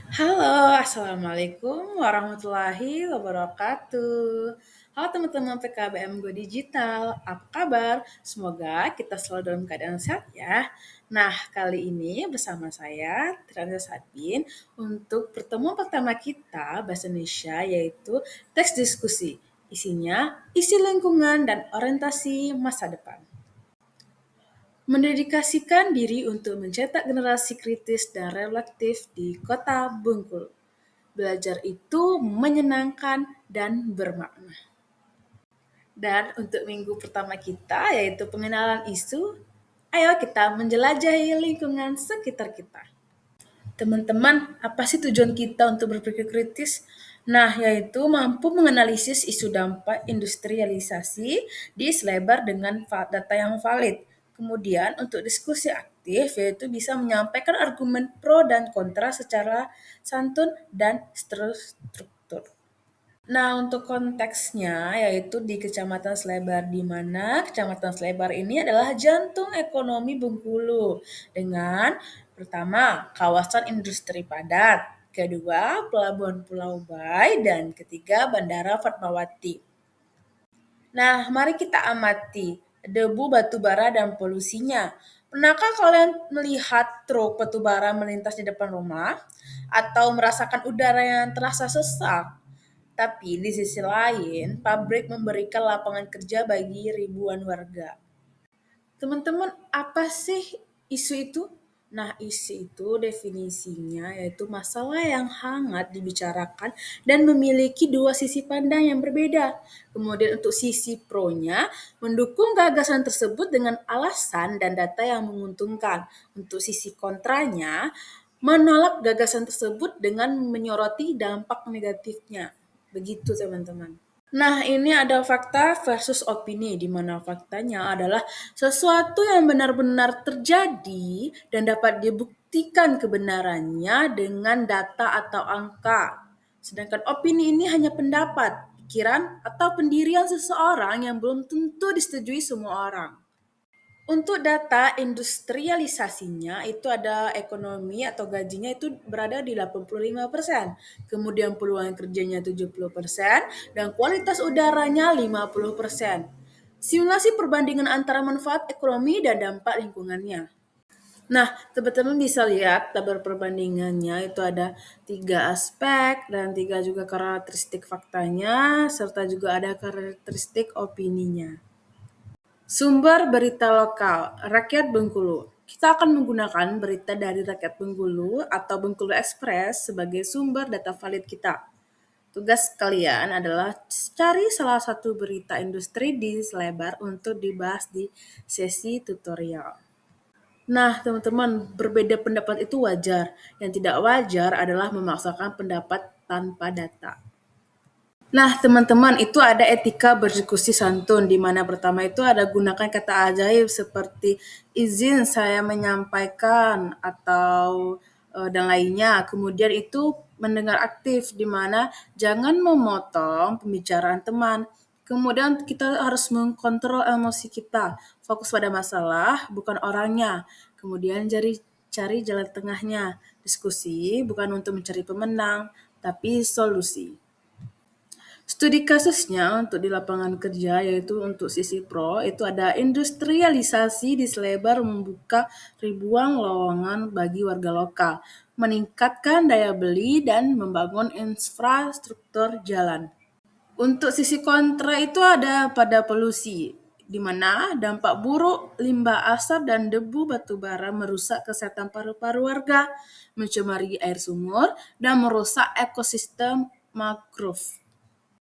Halo, Assalamualaikum warahmatullahi wabarakatuh. Halo teman-teman PKBM Go Digital, apa kabar? Semoga kita selalu dalam keadaan sehat ya. Nah, kali ini bersama saya, Tirza Sadin, untuk pertemuan pertama kita Bahasa Indonesia, yaitu teks diskusi. Isinya, isi lingkungan dan orientasi masa depan. Mendedikasikan diri untuk mencetak generasi kritis dan reflektif di kota Bengkulu. Belajar itu menyenangkan dan bermakna. Dan untuk minggu pertama kita, yaitu pengenalan isu, ayo kita menjelajahi lingkungan sekitar kita. Teman-teman, apa sih tujuan kita untuk berpikir kritis? Nah, yaitu mampu menganalisis isu dampak industrialisasi di selebar dengan data yang valid. Kemudian, untuk diskusi aktif, yaitu bisa menyampaikan argumen pro dan kontra secara santun dan struktur. Nah, untuk konteksnya yaitu di Kecamatan Slebar, di mana Kecamatan Slebar ini adalah jantung ekonomi Bengkulu dengan pertama kawasan industri padat, kedua pelabuhan Pulau Bay, dan ketiga Bandara Fatmawati. Nah, mari kita amati debu batubara dan polusinya. Pernahkah kalian melihat truk batubara melintas di depan rumah atau merasakan udara yang terasa sesak? Tapi di sisi lain, pabrik memberikan lapangan kerja bagi ribuan warga. Teman-teman, apa sih isu itu? Nah, isu itu definisinya yaitu masalah yang hangat dibicarakan dan memiliki dua sisi pandang yang berbeda. Kemudian untuk sisi pro-nya, mendukung gagasan tersebut dengan alasan dan data yang menguntungkan. Untuk sisi kontranya, menolak gagasan tersebut dengan menyoroti dampak negatifnya. Begitu teman-teman. Nah, ini ada fakta versus opini, di mana faktanya adalah sesuatu yang benar-benar terjadi dan dapat dibuktikan kebenarannya dengan data atau angka. Sedangkan opini ini hanya pendapat, pikiran, atau pendirian seseorang yang belum tentu disetujui semua orang. Untuk data industrialisasinya itu ada ekonomi atau gajinya itu berada di 85%, kemudian peluang kerjanya 70%, dan kualitas udaranya 50%. Simulasi perbandingan antara manfaat ekonomi dan dampak lingkungannya. Nah, teman-teman bisa lihat tabel perbandingannya itu ada tiga aspek dan tiga juga karakteristik faktanya, serta juga ada karakteristik opininya. Sumber berita lokal, Rakyat Bengkulu. Kita akan menggunakan berita dari Rakyat Bengkulu atau Bengkulu Express sebagai sumber data valid kita. Tugas kalian adalah cari salah satu berita industri di selebar untuk dibahas di sesi tutorial. Nah, teman-teman, berbeda pendapat itu wajar. Yang tidak wajar adalah memaksakan pendapat tanpa data. Nah, teman-teman, itu ada etika berdiskusi santun, di mana pertama itu ada gunakan kata ajaib seperti izin saya menyampaikan atau dan lainnya. Kemudian itu mendengar aktif, di mana jangan memotong pembicaraan teman. Kemudian kita harus mengkontrol emosi kita, fokus pada masalah, bukan orangnya. Kemudian cari jalan tengahnya. Diskusi bukan untuk mencari pemenang, tapi solusi. Studi kasusnya untuk di lapangan kerja yaitu untuk sisi pro itu ada industrialisasi di selebar membuka ribuan lowongan bagi warga lokal, meningkatkan daya beli dan membangun infrastruktur jalan. Untuk sisi kontra itu ada pada polusi, di mana dampak buruk limbah asap dan debu batubara merusak kesehatan paru-paru warga, mencemari air sumur, dan merusak ekosistem mangrove.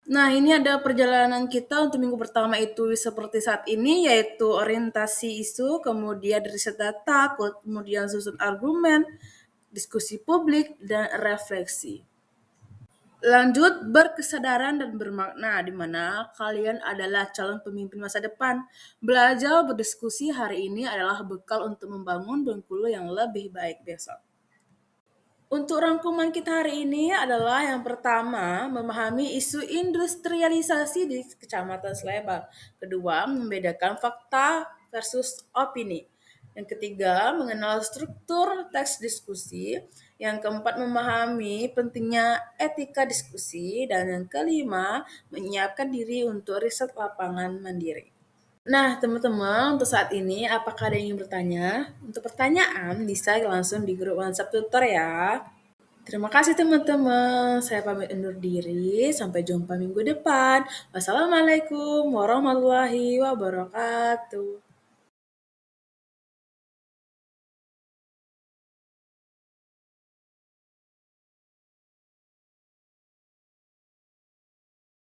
Nah, ini ada perjalanan kita untuk minggu pertama itu seperti saat ini, yaitu orientasi isu, kemudian riset data, kemudian susun argumen, diskusi publik, dan refleksi. Lanjut, berkesadaran dan bermakna, di mana kalian adalah calon pemimpin masa depan. Belajar berdiskusi hari ini adalah bekal untuk membangun Bengkulu yang lebih baik besok. Untuk rangkuman kita hari ini adalah yang pertama, memahami isu industrialisasi di Kecamatan Slebar. Kedua, membedakan fakta versus opini. Yang ketiga, mengenal struktur teks diskusi. Yang keempat, memahami pentingnya etika diskusi. Dan yang kelima, menyiapkan diri untuk riset lapangan mandiri. Nah, teman-teman, untuk saat ini, apakah ada yang ingin bertanya? Untuk pertanyaan, bisa langsung di grup WhatsApp tutor ya. Terima kasih teman-teman. Saya pamit undur diri. Sampai jumpa minggu depan. Wassalamualaikum warahmatullahi wabarakatuh.